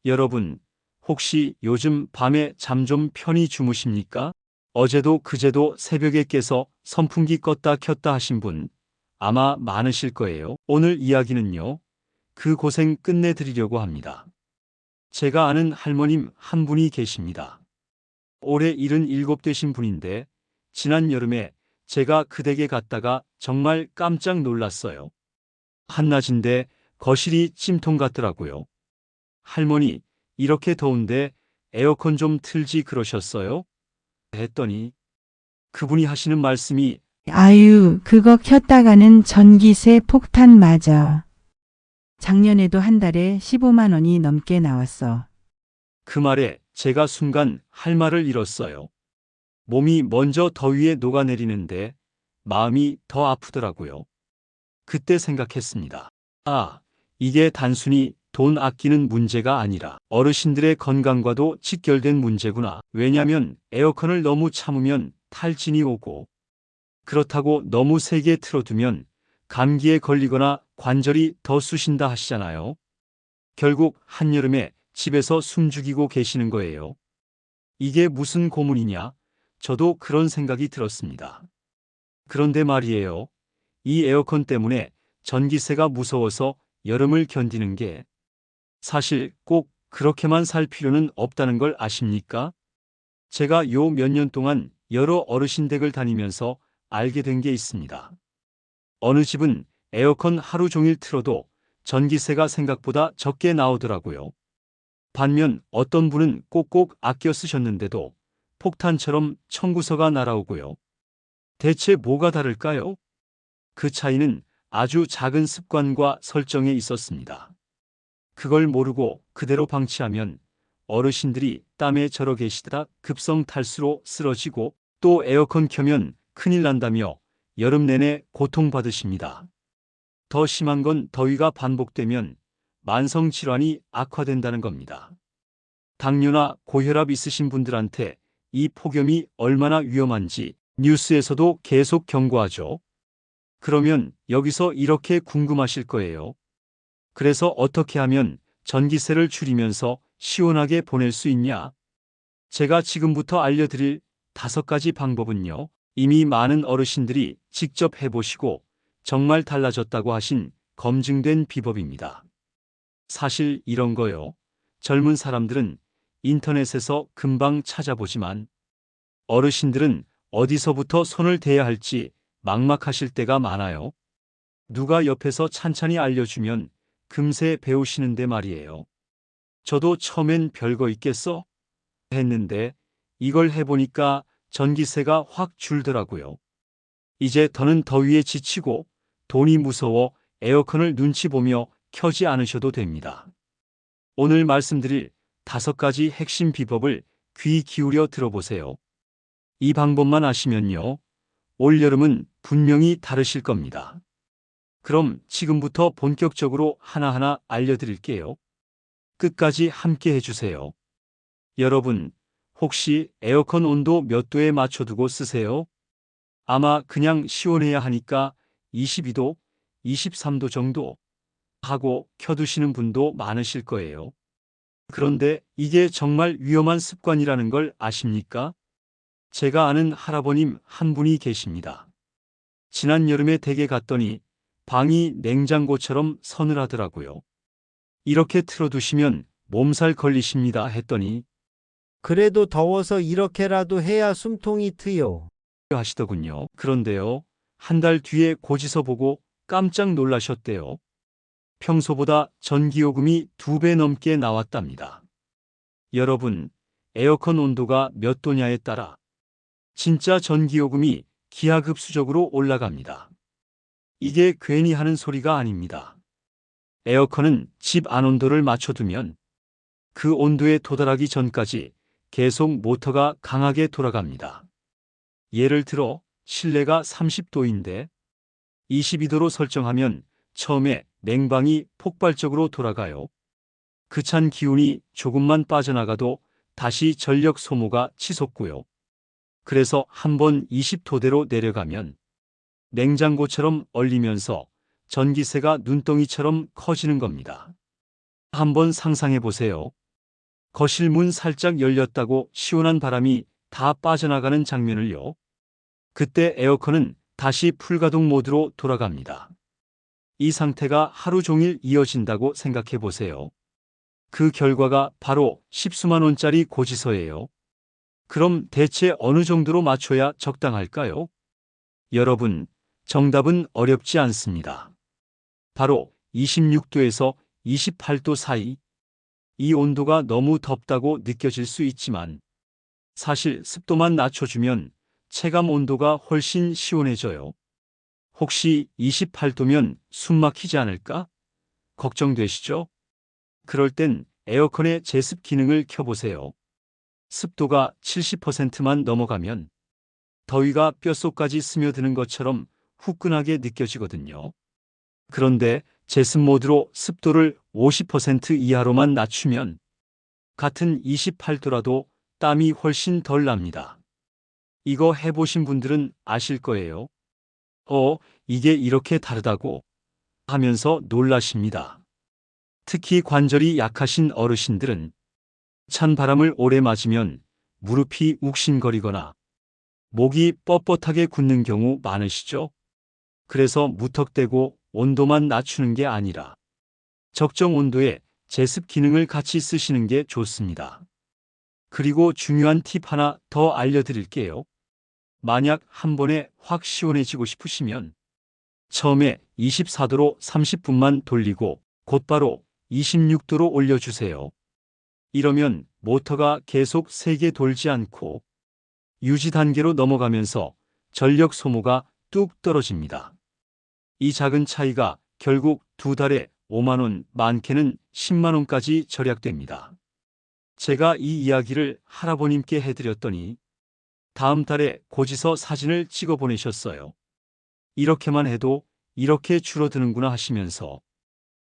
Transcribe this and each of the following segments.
여러분, 혹시 요즘 밤에 잠 좀 편히 주무십니까? 어제도 그제도 새벽에 깨서 선풍기 껐다 켰다 하신 분 아마 많으실 거예요. 오늘 이야기는요, 그 고생 끝내드리려고 합니다. 제가 아는 할머님 한 분이 계십니다. 올해 77 되신 분인데 지난 여름에 제가 그 댁에 갔다가 정말 깜짝 놀랐어요. 한낮인데 거실이 찜통 같더라고요. 할머니, 이렇게 더운데 에어컨 좀 틀지 그러셨어요? 했더니 그분이 하시는 말씀이 아유, 그거 켰다가는 전기세 폭탄 맞아. 작년에도 한 달에 15만 원이 넘게 나왔어. 그 말에 제가 순간 할 말을 잃었어요. 몸이 먼저 더위에 녹아내리는데 마음이 더 아프더라고요. 그때 생각했습니다. 아, 이게 단순히 돈 아끼는 문제가 아니라 어르신들의 건강과도 직결된 문제구나. 왜냐면 에어컨을 너무 참으면 탈진이 오고 그렇다고 너무 세게 틀어두면 감기에 걸리거나 관절이 더 쑤신다 하시잖아요. 결국 한여름에 집에서 숨죽이고 계시는 거예요. 이게 무슨 고문이냐? 저도 그런 생각이 들었습니다. 그런데 말이에요. 이 에어컨 때문에 전기세가 무서워서 여름을 견디는 게 사실 꼭 그렇게만 살 필요는 없다는 걸 아십니까? 제가 요 몇 년 동안 여러 어르신 댁을 다니면서 알게 된 게 있습니다. 어느 집은 에어컨 하루 종일 틀어도 전기세가 생각보다 적게 나오더라고요. 반면 어떤 분은 꼭꼭 아껴 쓰셨는데도 폭탄처럼 청구서가 날아오고요. 대체 뭐가 다를까요? 그 차이는 아주 작은 습관과 설정에 있었습니다. 그걸 모르고 그대로 방치하면 어르신들이 땀에 절어 계시다가 급성 탈수로 쓰러지고 또 에어컨 켜면 큰일 난다며 여름 내내 고통받으십니다. 더 심한 건 더위가 반복되면 만성질환이 악화된다는 겁니다. 당뇨나 고혈압 있으신 분들한테 이 폭염이 얼마나 위험한지 뉴스에서도 계속 경고하죠. 그러면 여기서 이렇게 궁금하실 거예요. 그래서 어떻게 하면 전기세를 줄이면서 시원하게 보낼 수 있냐? 제가 지금부터 알려드릴 5가지 방법은요, 이미 많은 어르신들이 직접 해보시고 정말 달라졌다고 하신 검증된 비법입니다. 사실 이런 거요, 젊은 사람들은 인터넷에서 금방 찾아보지만 어르신들은 어디서부터 손을 대야 할지 막막하실 때가 많아요. 누가 옆에서 찬찬히 알려주면 금세 배우시는데 말이에요. 저도 처음엔 별거 있겠어? 했는데 이걸 해보니까 전기세가 확 줄더라고요. 이제 더는 더위에 지치고 돈이 무서워 에어컨을 눈치 보며 켜지 않으셔도 됩니다. 오늘 말씀드릴 5가지 핵심 비법을 귀 기울여 들어보세요. 이 방법만 아시면요, 올여름은 분명히 다르실 겁니다. 그럼 지금부터 본격적으로 하나하나 알려드릴게요. 끝까지 함께 해주세요. 여러분, 혹시 에어컨 온도 몇 도에 맞춰두고 쓰세요? 아마 그냥 시원해야 하니까 22도, 23도 정도 하고 켜두시는 분도 많으실 거예요. 그런데 이게 정말 위험한 습관이라는 걸 아십니까? 제가 아는 할아버님 한 분이 계십니다. 지난 여름에 댁에 갔더니 방이 냉장고처럼 서늘하더라고요. 이렇게 틀어두시면 몸살 걸리십니다 했더니 그래도 더워서 이렇게라도 해야 숨통이 트여. 하시더군요. 그런데요, 한 달 뒤에 고지서 보고 깜짝 놀라셨대요. 평소보다 전기요금이 2배 넘게 나왔답니다. 여러분, 에어컨 온도가 몇 도냐에 따라 진짜 전기요금이 기하급수적으로 올라갑니다. 이게 괜히 하는 소리가 아닙니다. 에어컨은 집 안 온도를 맞춰두면 그 온도에 도달하기 전까지 계속 모터가 강하게 돌아갑니다. 예를 들어 실내가 30도인데 22도로 설정하면 처음에 냉방이 폭발적으로 돌아가요. 그 찬 기운이 조금만 빠져나가도 다시 전력 소모가 치솟고요. 그래서 한번 20도대로 내려가면 냉장고처럼 얼리면서 전기세가 눈덩이처럼 커지는 겁니다. 한번 상상해 보세요. 거실 문 살짝 열렸다고 시원한 바람이 다 빠져나가는 장면을요. 그때 에어컨은 다시 풀가동 모드로 돌아갑니다. 이 상태가 하루 종일 이어진다고 생각해 보세요. 그 결과가 바로 십수만 원짜리 고지서예요. 그럼 대체 어느 정도로 맞춰야 적당할까요? 여러분, 정답은 어렵지 않습니다. 바로 26도에서 28도 사이. 이 온도가 너무 덥다고 느껴질 수 있지만 사실 습도만 낮춰주면 체감 온도가 훨씬 시원해져요. 혹시 28도면 숨 막히지 않을까? 걱정되시죠? 그럴 땐 에어컨의 제습 기능을 켜보세요. 습도가 70%만 넘어가면 더위가 뼛속까지 스며드는 것처럼 후끈하게 느껴지거든요. 그런데 제습 모드로 습도를 50% 이하로만 낮추면 같은 28도라도 땀이 훨씬 덜 납니다. 이거 해보신 분들은 아실 거예요. 이게 이렇게 다르다고 하면서 놀라십니다. 특히 관절이 약하신 어르신들은 찬 바람을 오래 맞으면 무릎이 욱신거리거나 목이 뻣뻣하게 굳는 경우 많으시죠? 그래서 무턱대고 온도만 낮추는 게 아니라 적정 온도에 제습 기능을 같이 쓰시는 게 좋습니다. 그리고 중요한 팁 하나 더 알려드릴게요. 만약 한 번에 확 시원해지고 싶으시면 처음에 24도로 30분만 돌리고 곧바로 26도로 올려주세요. 이러면 모터가 계속 세게 돌지 않고 유지 단계로 넘어가면서 전력 소모가 뚝 떨어집니다. 이 작은 차이가 결국 두 달에 5만 원, 많게는 10만 원까지 절약됩니다. 제가 이 이야기를 할아버님께 해드렸더니 다음 달에 고지서 사진을 찍어 보내셨어요. 이렇게만 해도 이렇게 줄어드는구나 하시면서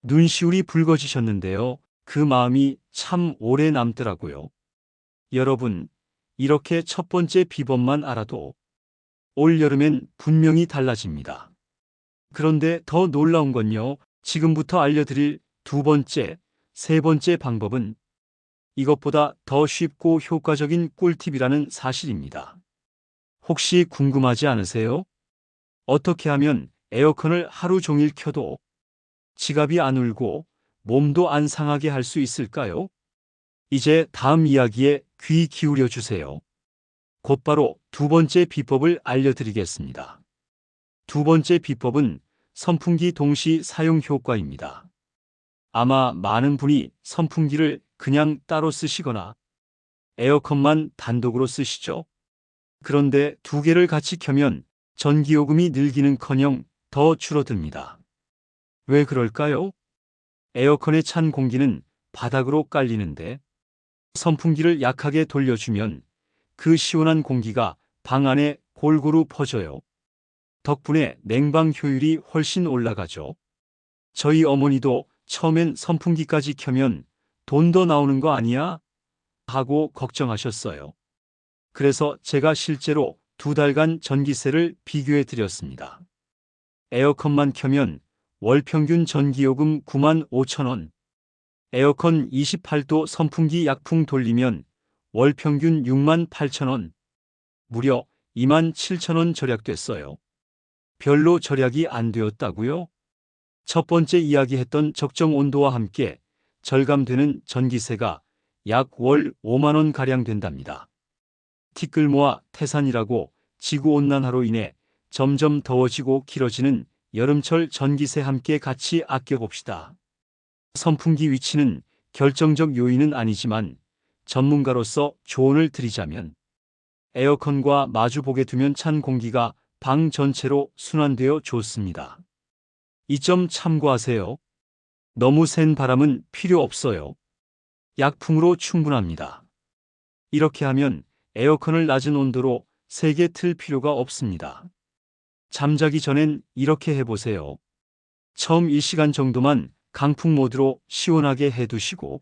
눈시울이 붉어지셨는데요. 그 마음이 참 오래 남더라고요. 여러분, 이렇게 첫 번째 비법만 알아도 올 여름엔 분명히 달라집니다. 그런데 더 놀라운 건요. 지금부터 알려드릴 두 번째, 세 번째 방법은 이것보다 더 쉽고 효과적인 꿀팁이라는 사실입니다. 혹시 궁금하지 않으세요? 어떻게 하면 에어컨을 하루 종일 켜도 지갑이 안 울고 몸도 안 상하게 할 수 있을까요? 이제 다음 이야기에 귀 기울여 주세요. 곧바로 두 번째 비법을 알려드리겠습니다. 두 번째 비법은 선풍기 동시 사용 효과입니다. 아마 많은 분이 선풍기를 그냥 따로 쓰시거나 에어컨만 단독으로 쓰시죠. 그런데 두 개를 같이 켜면 전기요금이 늘기는커녕 더 줄어듭니다. 왜 그럴까요? 에어컨의 찬 공기는 바닥으로 깔리는데 선풍기를 약하게 돌려주면 그 시원한 공기가 방 안에 골고루 퍼져요. 덕분에 냉방 효율이 훨씬 올라가죠. 저희 어머니도 처음엔 선풍기까지 켜면 돈 더 나오는 거 아니야? 하고 걱정하셨어요. 그래서 제가 실제로 두 달간 전기세를 비교해 드렸습니다. 에어컨만 켜면 월 평균 전기요금 9만 5천 원, 에어컨 28도 선풍기 약풍 돌리면 월 평균 6만 8천 원, 무려 2만 7천 원 절약됐어요. 별로 절약이 안 되었다고요? 첫 번째 이야기했던 적정 온도와 함께 절감되는 전기세가 약 월 5만 원가량 된답니다. 티끌모아 태산이라고 지구온난화로 인해 점점 더워지고 길어지는 여름철 전기세 함께 같이 아껴봅시다. 선풍기 위치는 결정적 요인은 아니지만 전문가로서 조언을 드리자면 에어컨과 마주보게 두면 찬 공기가 방 전체로 순환되어 좋습니다. 이 점 참고하세요. 너무 센 바람은 필요 없어요. 약풍으로 충분합니다. 이렇게 하면 에어컨을 낮은 온도로 세게 틀 필요가 없습니다. 잠자기 전엔 이렇게 해보세요. 처음 1시간 정도만 강풍 모드로 시원하게 해두시고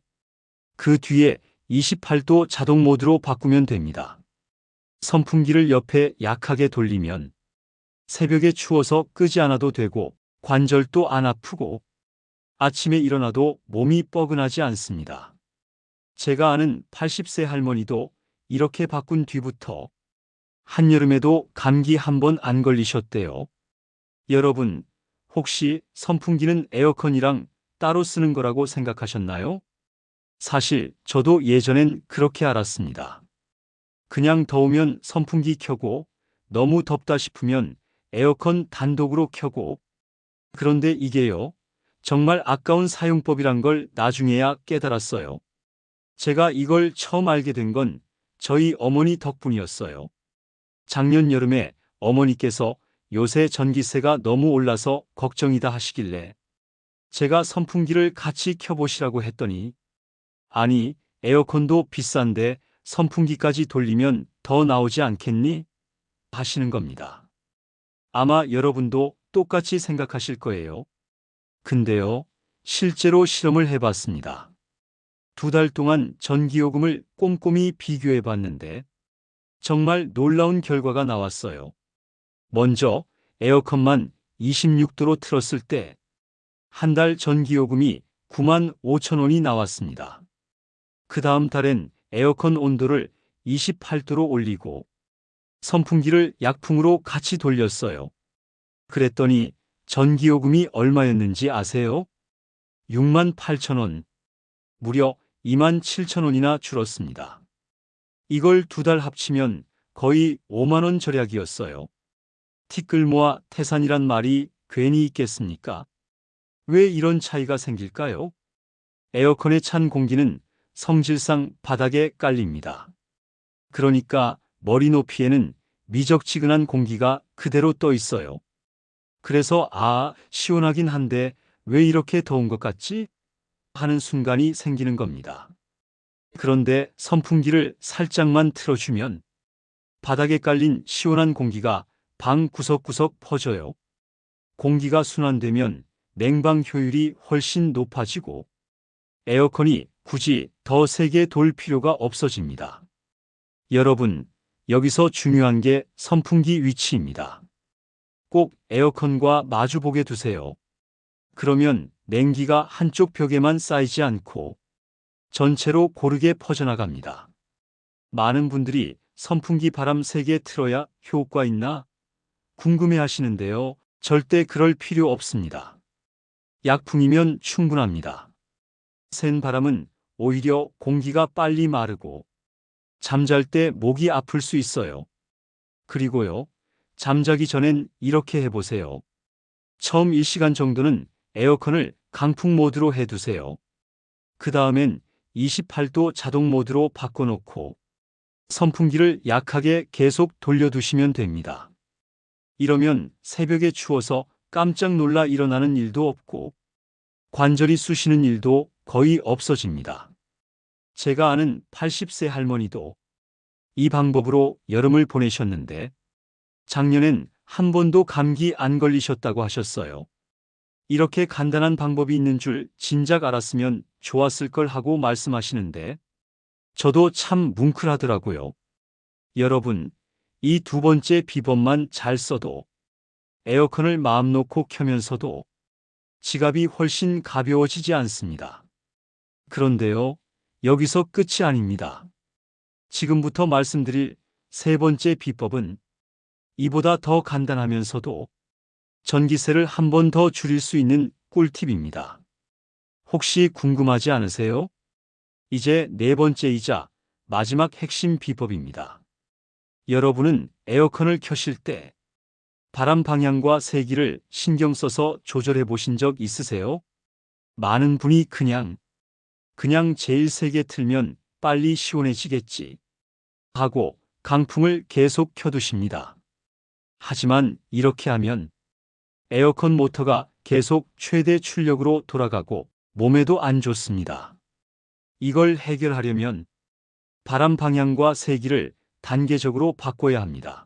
그 뒤에 28도 자동 모드로 바꾸면 됩니다. 선풍기를 옆에 약하게 돌리면 새벽에 추워서 끄지 않아도 되고 관절도 안 아프고 아침에 일어나도 몸이 뻐근하지 않습니다. 제가 아는 80세 할머니도 이렇게 바꾼 뒤부터 한여름에도 감기 한 번 안 걸리셨대요. 여러분, 혹시 선풍기는 에어컨이랑 따로 쓰는 거라고 생각하셨나요? 사실 저도 예전엔 그렇게 알았습니다. 그냥 더우면 선풍기 켜고 너무 덥다 싶으면 에어컨 단독으로 켜고, 그런데 이게요, 정말 아까운 사용법이란 걸 나중에야 깨달았어요. 제가 이걸 처음 알게 된 건 저희 어머니 덕분이었어요. 작년 여름에 어머니께서 요새 전기세가 너무 올라서 걱정이다 하시길래 제가 선풍기를 같이 켜보시라고 했더니, 아니, 에어컨도 비싼데 선풍기까지 돌리면 더 나오지 않겠니? 하시는 겁니다. 아마 여러분도 똑같이 생각하실 거예요. 근데요, 실제로 실험을 해봤습니다. 2달 동안 전기요금을 꼼꼼히 비교해 봤는데 정말 놀라운 결과가 나왔어요. 먼저 에어컨만 26도로 틀었을 때 한 달 전기요금이 9만 5천 원이 나왔습니다. 그 다음 달엔 에어컨 온도를 28도로 올리고 선풍기를 약풍으로 같이 돌렸어요. 그랬더니 전기요금이 얼마였는지 아세요? 6만 8천 원. 무려 2만 7천 원이나 줄었습니다. 이걸 2달 합치면 거의 5만 원 절약이었어요. 티끌모아 태산이란 말이 괜히 있겠습니까? 왜 이런 차이가 생길까요? 에어컨에 찬 공기는 성질상 바닥에 깔립니다. 그러니까 머리 높이에는 미적지근한 공기가 그대로 떠 있어요. 그래서 시원하긴 한데 왜 이렇게 더운 것 같지? 하는 순간이 생기는 겁니다. 그런데 선풍기를 살짝만 틀어주면 바닥에 깔린 시원한 공기가 방 구석구석 퍼져요. 공기가 순환되면 냉방 효율이 훨씬 높아지고 에어컨이 굳이 더 세게 돌 필요가 없어집니다. 여러분, 여기서 중요한 게 선풍기 위치입니다. 꼭 에어컨과 마주보게 두세요. 그러면 냉기가 한쪽 벽에만 쌓이지 않고 전체로 고르게 퍼져나갑니다. 많은 분들이 선풍기 바람 세게 틀어야 효과 있나 궁금해 하시는데요. 절대 그럴 필요 없습니다. 약풍이면 충분합니다. 센 바람은 오히려 공기가 빨리 마르고 잠잘 때 목이 아플 수 있어요. 그리고요, 잠자기 전엔 이렇게 해보세요. 처음 1시간 정도는 에어컨을 강풍 모드로 해두세요. 그 다음엔 28도 자동 모드로 바꿔놓고 선풍기를 약하게 계속 돌려두시면 됩니다. 이러면 새벽에 추워서 깜짝 놀라 일어나는 일도 없고 관절이 쑤시는 일도 거의 없어집니다. 제가 아는 80세 할머니도 이 방법으로 여름을 보내셨는데 작년엔 한 번도 감기 안 걸리셨다고 하셨어요. 이렇게 간단한 방법이 있는 줄 진작 알았으면 좋았을 걸 하고 말씀하시는데 저도 참 뭉클하더라고요. 여러분, 이 2번째 비법만 잘 써도 에어컨을 마음 놓고 켜면서도 지갑이 훨씬 가벼워지지 않습니다. 그런데요, 여기서 끝이 아닙니다. 지금부터 말씀드릴 3번째 비법은 이보다 더 간단하면서도 전기세를 한 번 더 줄일 수 있는 꿀팁입니다. 혹시 궁금하지 않으세요? 이제 4번째이자 마지막 핵심 비법입니다. 여러분은 에어컨을 켜실 때 바람 방향과 세기를 신경 써서 조절해 보신 적 있으세요? 많은 분이 그냥 제일 세게 틀면 빨리 시원해지겠지 하고 강풍을 계속 켜두십니다. 하지만 이렇게 하면 에어컨 모터가 계속 최대 출력으로 돌아가고 몸에도 안 좋습니다. 이걸 해결하려면 바람 방향과 세기를 단계적으로 바꿔야 합니다.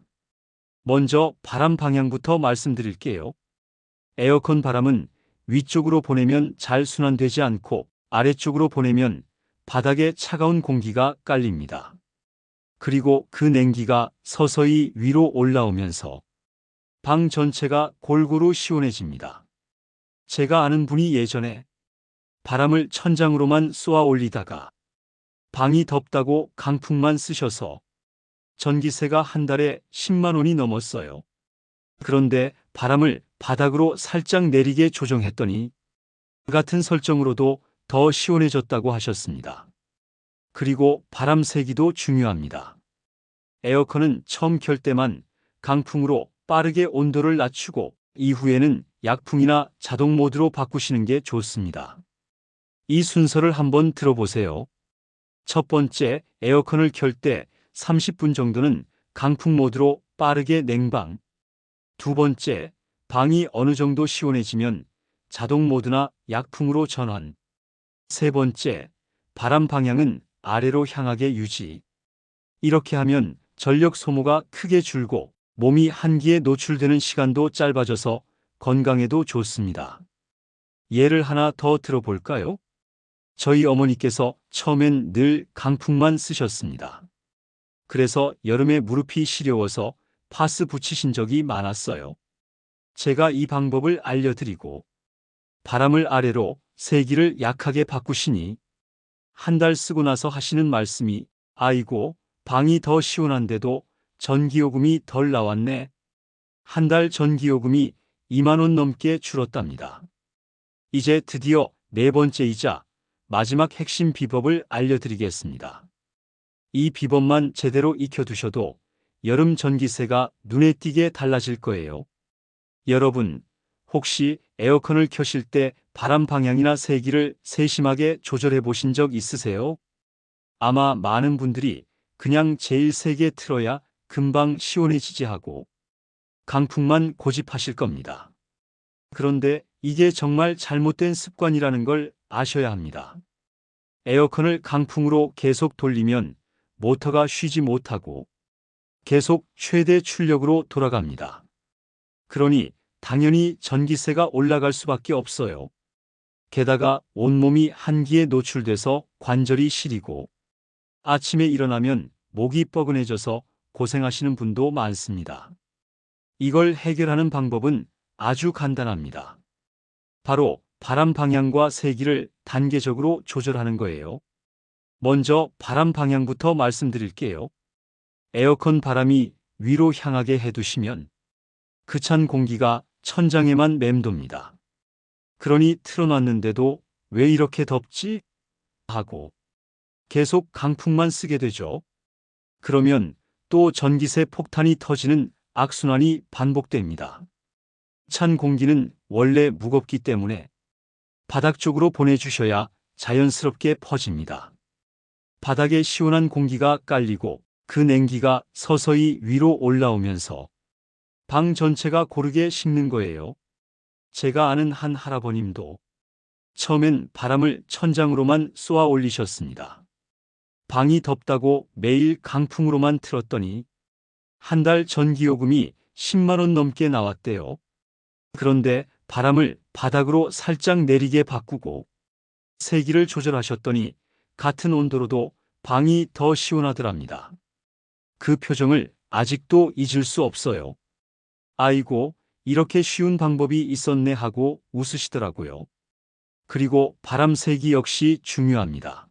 먼저 바람 방향부터 말씀드릴게요. 에어컨 바람은 위쪽으로 보내면 잘 순환되지 않고 아래쪽으로 보내면 바닥에 차가운 공기가 깔립니다. 그리고 그 냉기가 서서히 위로 올라오면서 방 전체가 골고루 시원해집니다. 제가 아는 분이 예전에 바람을 천장으로만 쏘아 올리다가 방이 덥다고 강풍만 쓰셔서 전기세가 한 달에 10만 원이 넘었어요. 그런데 바람을 바닥으로 살짝 내리게 조정했더니 같은 설정으로도 더 시원해졌다고 하셨습니다. 그리고 바람 세기도 중요합니다. 에어컨은 처음 켤 때만 강풍으로 빠르게 온도를 낮추고 이후에는 약풍이나 자동 모드로 바꾸시는 게 좋습니다. 이 순서를 한번 들어보세요. 첫 번째, 에어컨을 켤 때 30분 정도는 강풍 모드로 빠르게 냉방. 두 번째, 방이 어느 정도 시원해지면 자동 모드나 약풍으로 전환. 세 번째, 바람 방향은 아래로 향하게 유지. 이렇게 하면 전력 소모가 크게 줄고 몸이 한기에 노출되는 시간도 짧아져서 건강에도 좋습니다. 예를 하나 더 들어볼까요? 저희 어머니께서 처음엔 늘 강풍만 쓰셨습니다. 그래서 여름에 무릎이 시려워서 파스 붙이신 적이 많았어요. 제가 이 방법을 알려드리고 바람을 아래로 세기를 약하게 바꾸시니 한 달 쓰고 나서 하시는 말씀이 아이고, 방이 더 시원한데도 전기요금이 덜 나왔네. 한 달 전기요금이 2만 원 넘게 줄었답니다. 이제 드디어 네 번째이자 마지막 핵심 비법을 알려드리겠습니다. 이 비법만 제대로 익혀두셔도 여름 전기세가 눈에 띄게 달라질 거예요. 여러분, 혹시 에어컨을 켜실 때 바람 방향이나 세기를 세심하게 조절해 보신 적 있으세요? 아마 많은 분들이 그냥 제일 세게 틀어야 금방 시원해지지 하고 강풍만 고집하실 겁니다. 그런데 이게 정말 잘못된 습관이라는 걸 아셔야 합니다. 에어컨을 강풍으로 계속 돌리면 모터가 쉬지 못하고 계속 최대 출력으로 돌아갑니다. 그러니 당연히 전기세가 올라갈 수밖에 없어요. 게다가 온몸이 한기에 노출돼서 관절이 시리고 아침에 일어나면 목이 뻐근해져서 고생하시는 분도 많습니다. 이걸 해결하는 방법은 아주 간단합니다. 바로 바람 방향과 세기를 단계적으로 조절하는 거예요. 먼저 바람 방향부터 말씀드릴게요. 에어컨 바람이 위로 향하게 해두시면 그 찬 공기가 천장에만 맴돕니다. 그러니 틀어놨는데도 왜 이렇게 덥지? 하고 계속 강풍만 쓰게 되죠. 그러면 또 전기세 폭탄이 터지는 악순환이 반복됩니다. 찬 공기는 원래 무겁기 때문에 바닥 쪽으로 보내주셔야 자연스럽게 퍼집니다. 바닥에 시원한 공기가 깔리고 그 냉기가 서서히 위로 올라오면서 방 전체가 고르게 식는 거예요. 제가 아는 한 할아버님도 처음엔 바람을 천장으로만 쏘아 올리셨습니다. 방이 덥다고 매일 강풍으로만 틀었더니 한 달 전기요금이 10만 원 넘게 나왔대요. 그런데 바람을 바닥으로 살짝 내리게 바꾸고 세기를 조절하셨더니 같은 온도로도 방이 더 시원하더랍니다. 그 표정을 아직도 잊을 수 없어요. 아이고, 이렇게 쉬운 방법이 있었네 하고 웃으시더라고요. 그리고 바람 세기 역시 중요합니다.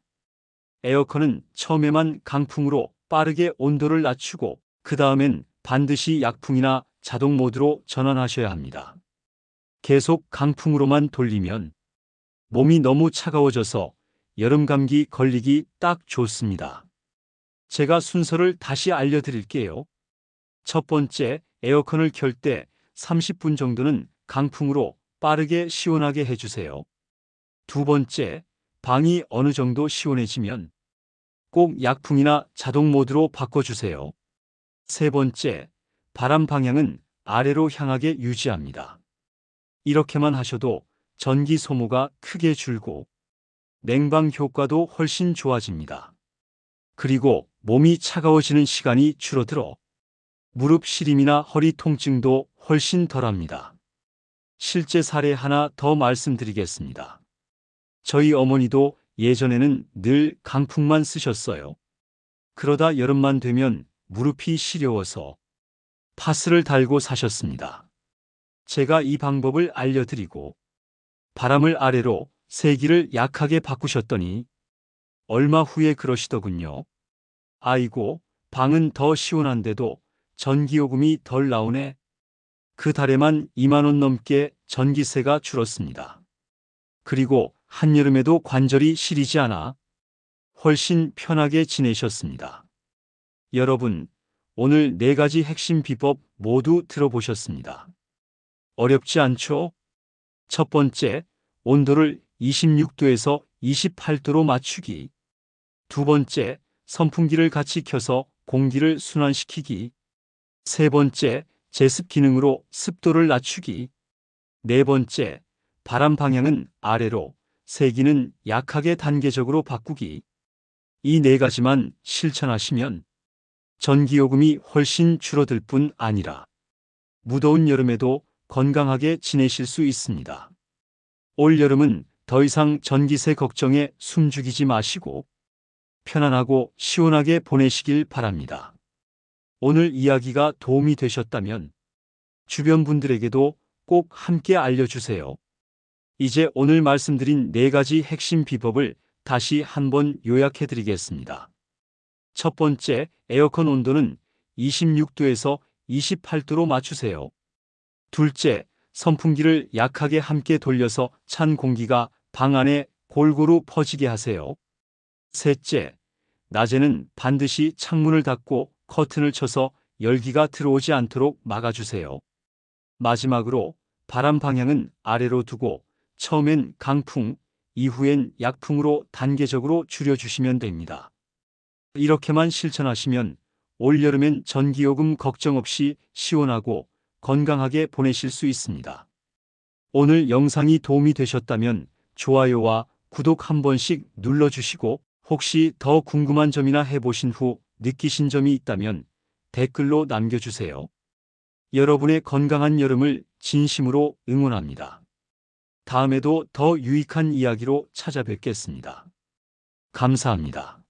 에어컨은 처음에만 강풍으로 빠르게 온도를 낮추고 그 다음엔 반드시 약풍이나 자동 모드로 전환하셔야 합니다. 계속 강풍으로만 돌리면 몸이 너무 차가워져서 여름 감기 걸리기 딱 좋습니다. 제가 순서를 다시 알려드릴게요. 첫 번째, 에어컨을 켤 때 30분 정도는 강풍으로 빠르게 시원하게 해주세요. 두 번째, 방이 어느 정도 시원해지면 꼭 약풍이나 자동 모드로 바꿔주세요. 세 번째, 바람 방향은 아래로 향하게 유지합니다. 이렇게만 하셔도 전기 소모가 크게 줄고 냉방 효과도 훨씬 좋아집니다. 그리고 몸이 차가워지는 시간이 줄어들어 무릎 시림이나 허리 통증도 훨씬 덜합니다. 실제 사례 하나 더 말씀드리겠습니다. 저희 어머니도 예전에는 늘 강풍만 쓰셨어요. 그러다 여름만 되면 무릎이 시려워서 파스를 달고 사셨습니다. 제가 이 방법을 알려드리고 바람을 아래로 세기를 약하게 바꾸셨더니 얼마 후에 그러시더군요. 아이고, 방은 더 시원한데도 전기요금이 덜 나오네. 그 달에만 2만 원 넘게 전기세가 줄었습니다. 그리고 한여름에도 관절이 시리지 않아 훨씬 편하게 지내셨습니다. 여러분, 오늘 4가지 핵심 비법 모두 들어보셨습니다. 어렵지 않죠? 첫 번째, 온도를 26도에서 28도로 맞추기. 두 번째, 선풍기를 같이 켜서 공기를 순환시키기. 세 번째, 제습 기능으로 습도를 낮추기. 네 번째, 바람 방향은 아래로, 세기는 약하게 단계적으로 바꾸기. 이 4가지만 실천하시면 전기요금이 훨씬 줄어들 뿐 아니라 무더운 여름에도 건강하게 지내실 수 있습니다. 올 여름은 더 이상 전기세 걱정에 숨죽이지 마시고 편안하고 시원하게 보내시길 바랍니다. 오늘 이야기가 도움이 되셨다면 주변 분들에게도 꼭 함께 알려주세요. 이제 오늘 말씀드린 4가지 핵심 비법을 다시 한번 요약해 드리겠습니다. 첫 번째, 에어컨 온도는 26도에서 28도로 맞추세요. 둘째, 선풍기를 약하게 함께 돌려서 찬 공기가 방 안에 골고루 퍼지게 하세요. 셋째, 낮에는 반드시 창문을 닫고 커튼을 쳐서 열기가 들어오지 않도록 막아주세요. 마지막으로 바람 방향은 아래로 두고 처음엔 강풍, 이후엔 약풍으로 단계적으로 줄여주시면 됩니다. 이렇게만 실천하시면 올여름엔 전기요금 걱정 없이 시원하고 건강하게 보내실 수 있습니다. 오늘 영상이 도움이 되셨다면 좋아요와 구독 한 번씩 눌러주시고 혹시 더 궁금한 점이나 해보신 후 느끼신 점이 있다면 댓글로 남겨주세요. 여러분의 건강한 여름을 진심으로 응원합니다. 다음에도 더 유익한 이야기로 찾아뵙겠습니다. 감사합니다.